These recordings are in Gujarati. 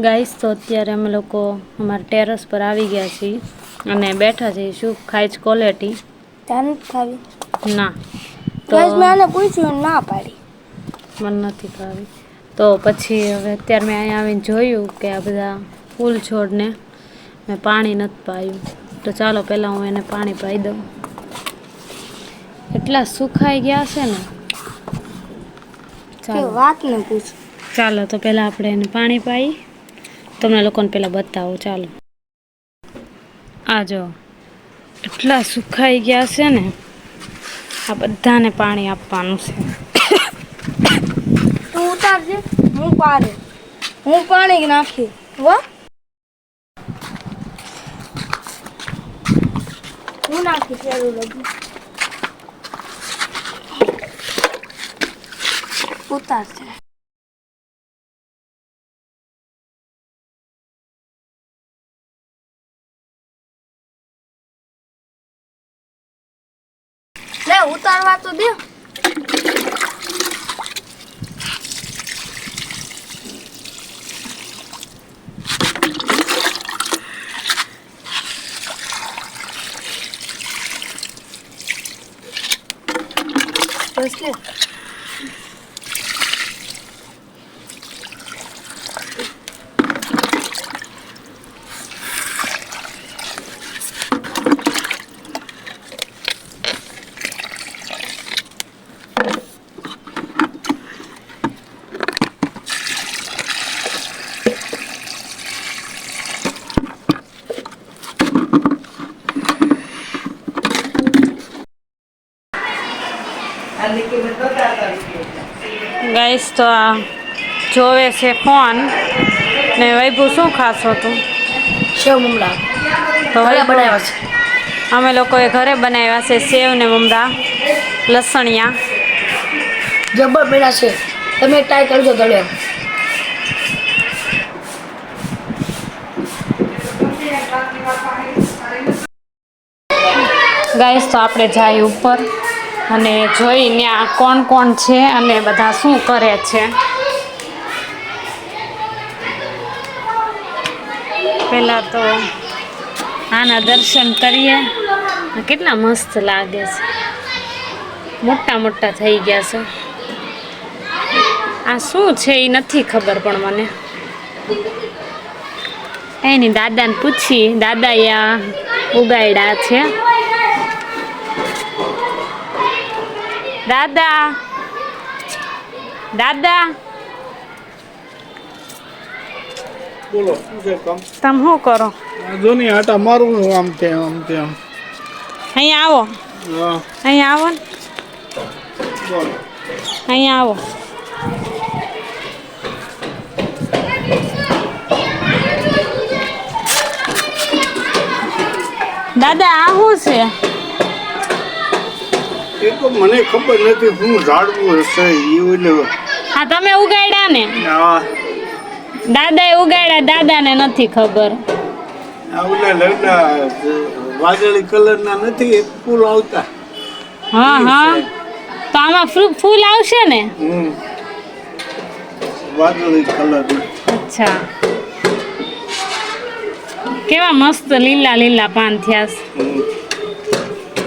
ગાઈસ, તો અત્યારે અમે લોકો અમારા ટેરેસ પર આવી ગયા છીએ અને બેઠા છીએ. શું ખાય છે? ક્વોલિટી ના તો મેં પૂછ્યું, ના પાડી, મને નથી ખાવી. તો પછી હવે અત્યારે મેં અહીંયા આવીને જોયું કે આ બધા ફૂલ છોડને મેં પાણી નથી પાયું. તો ચાલો પહેલાં હું એને પાણી પાઈ દઉં. એટલા સુખાઈ ગયા છે ને. ચાલો વાત ને પૂછ. ચાલો તો પહેલાં આપણે એને પાણી પાઈ. તમને લોકોને પહેલાં બતાવો. ચાલો આ જો એટલા સુખાઈ ગયા છે ને. આ બધાને પાણી આપવાનું છે. તું ઉતારજે, હું પાડે, હું પાણી નાખી. વાહ, હું નાખી પેલું લગી ઉતારજે. લે ઉતારવા તો દે. બસ લે. ગાઈસ, તો આ જોવે છે ફોન ને. વૈભુ શું ખાશો તું? સેવ મમરા તો ઘરે બનાવ્યા છે. અમે લોકોએ ઘરે બનાવ્યા છે સેવ ને મમરા લસણિયા. જબર બન્યા છે, તમે ટ્રાય કરજો. તળે ગાઈસ, તો આપણે જઈએ ઉપર અને જોઈને આ કોણ કોણ છે અને બધા શું કરે છે. પહેલાં તો આના દર્શન કરીએ. કેટલા મસ્ત લાગે છે. મોટા મોટા થઈ ગયા છે. આ શું છે એ નથી ખબર, પણ મને એની દાદાને પૂછી. દાદાએ આ ઉગાડ્યા છે. દાદા, દાદા બોલો, શું છે કામ? તમે શું કરો? જો ની આટા મારું આમ તેમ. અહીંયા આવો, હા અહીંયા આવો ને, બોલો. અહીંયા આવો. દાદા આ શું છે? એ તો મને ખબર નથી શું ઝાડવું હશે એ. ઓલે હા, તમે ઉગાડ્યા ને? આ દાદાએ ઉગાડ્યા, દાદાને નથી ખબર. ઓલા લગડા વાદળી કલરના નથી એક ફૂલ આવતા. હા હા, તો આમાં ફૂલ આવશે ને? વાદળી કલરના. અચ્છા, કેવા મસ્ત લીલા લીલા પાન થયા છે.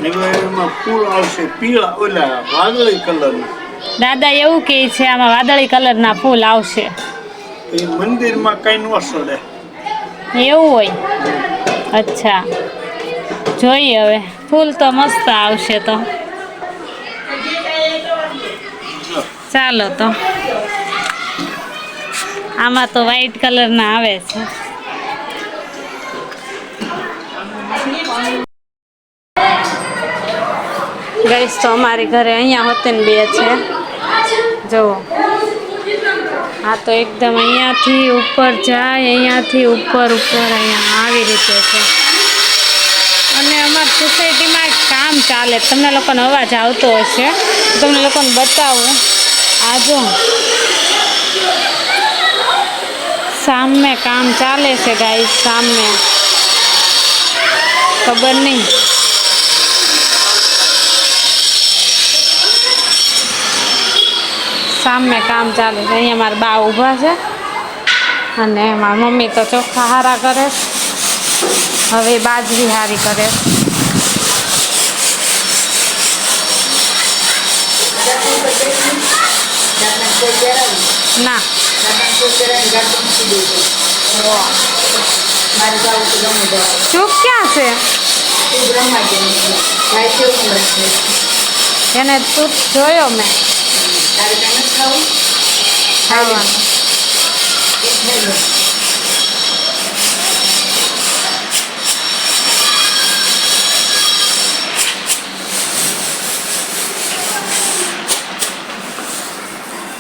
એમાં ફૂલ આવશે પીળા, ઓલા વાદળી કલરના. દાદા એવું કહે છે આમાં વાદળી કલરના ફૂલ આવશે. એ મંદિરમાં કઈ ન સડે એવું હોય? અચ્છા, જોઈએ હવે. ફૂલ તો મસ્ત આવશે. તો ચાલો, તો આમાં તો વ્હાઈટ કલરના આવે છે. ગઈશ, તો અમારી ઘરે અહીંયા હોતે ને બે છે. જુઓ, આ તો એકદમ અહીંયાથી ઉપર જાય, અહીંયાથી ઉપર અહીંયા આવી રીતે છે. અને અમારી સોસાયટીમાં કામ ચાલે. તમને લોકોને અવાજ આવતો હશે, તમને લોકોને બતાવું. આ જો સામે કામ ચાલે છે ગાઈસ. સામે ખબર નહીં. સામે કામ ચાલે છે. અહીંયા મારા બા ઊભા છે અને મારી મમ્મી તો ચોખ્ખા હારા કરે. હવે બાજરી હારી કરે. ના ચૂપ ક્યાં છે એને તું જોયો મેં ખાવાનું.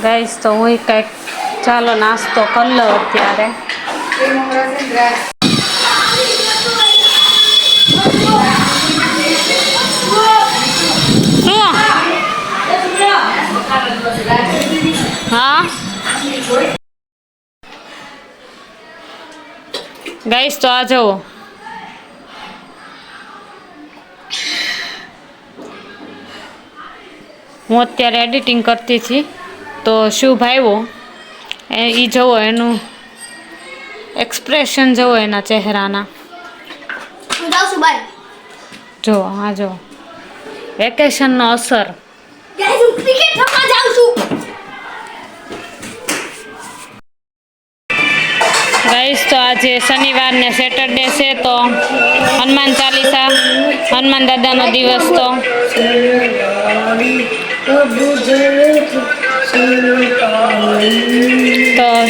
ગાઈસ તો હું કંઈક ચાલો નાસ્તો કરી લો અત્યારે. હા ગાઈસ તો આ જુઓ હું અત્યારે એડિટિંગ કરતી હતી તો શુભ આવ્યો એ જુઓ એનું એક્સપ્રેશન જુઓ એના ચહેરાના. જો હા જો વેકેશનનો અસર. ગાઈસ તો આજે શનિવાર ને સેટરડે છે તો હનુમાન ચાલીસા હનુમાન દાદાનો દિવસ તો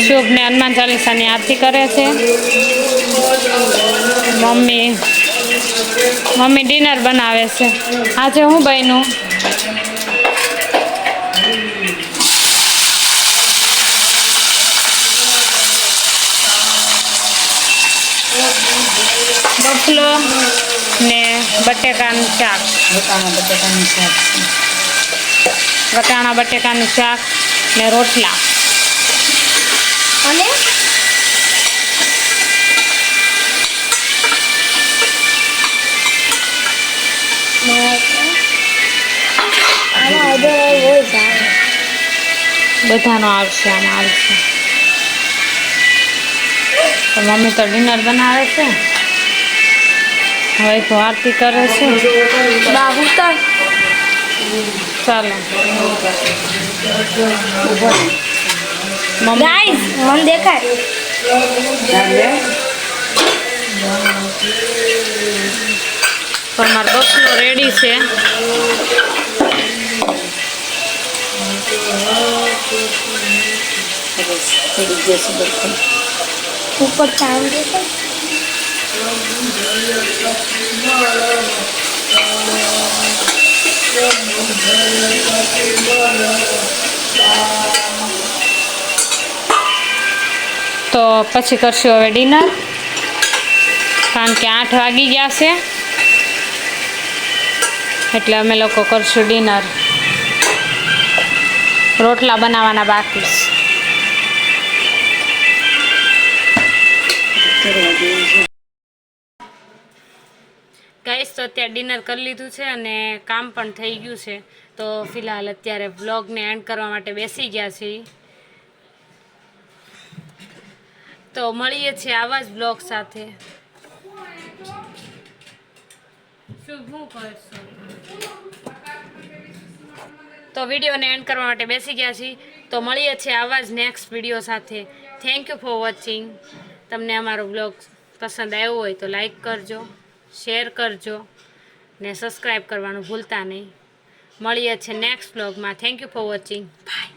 શુભને હનુમાન ચાલીસાની આરતી કરે છે. મમ્મી ડિનર બનાવે છે. આજે હું બન્યું બફલો ને બટેકાનું શાક. વટાણા બટેકાનું શાક ને રોટલા. અને બધાનો આવશે આમાં આવશે. તો મમ્મી તો ડિનર બનાવે છે. હવે તો આરતી કરે છે. બાબુ તો ચાલો ગાઈસ મન દેખાય તો અમારો બફલો રેડી છે. ઉપર ચાંદ દેખાય. તો પછી કરશું હવે ડિનર કારણ કે 8 વાગી ગયા છે એટલે અમે લોકો કરશું ડિનર. રોટલા બનાવવાના બાકી ગાઈસ. તો અત્યારે ડિનર કરી લીધું છે અને કામ પણ થઈ ગયું છે તો ફિલહાલ અત્યારે વ્લોગને એન્ડ કરવા માટે બેસી ગયા છીએ. તો મળીએ છીએ આવા જ બ્લોગ સાથે. શું કરશું તો વિડીયોને એન્ડ કરવા માટે બેસી ગયા છીએ. તો મળીએ છીએ આવા જ નેક્સ્ટ વિડીયો સાથે. Thank you for watching. તમને અમારો બ્લોગ પસંદ આવ્યો હોય તો લાઈક કરજો, શેર કરજો ને સબસ્ક્રાઈબ કરવાનું ભૂલતા નહીં. મળીએ છીએ નેક્સ્ટ બ્લોગમાં. Thank you for watching. By.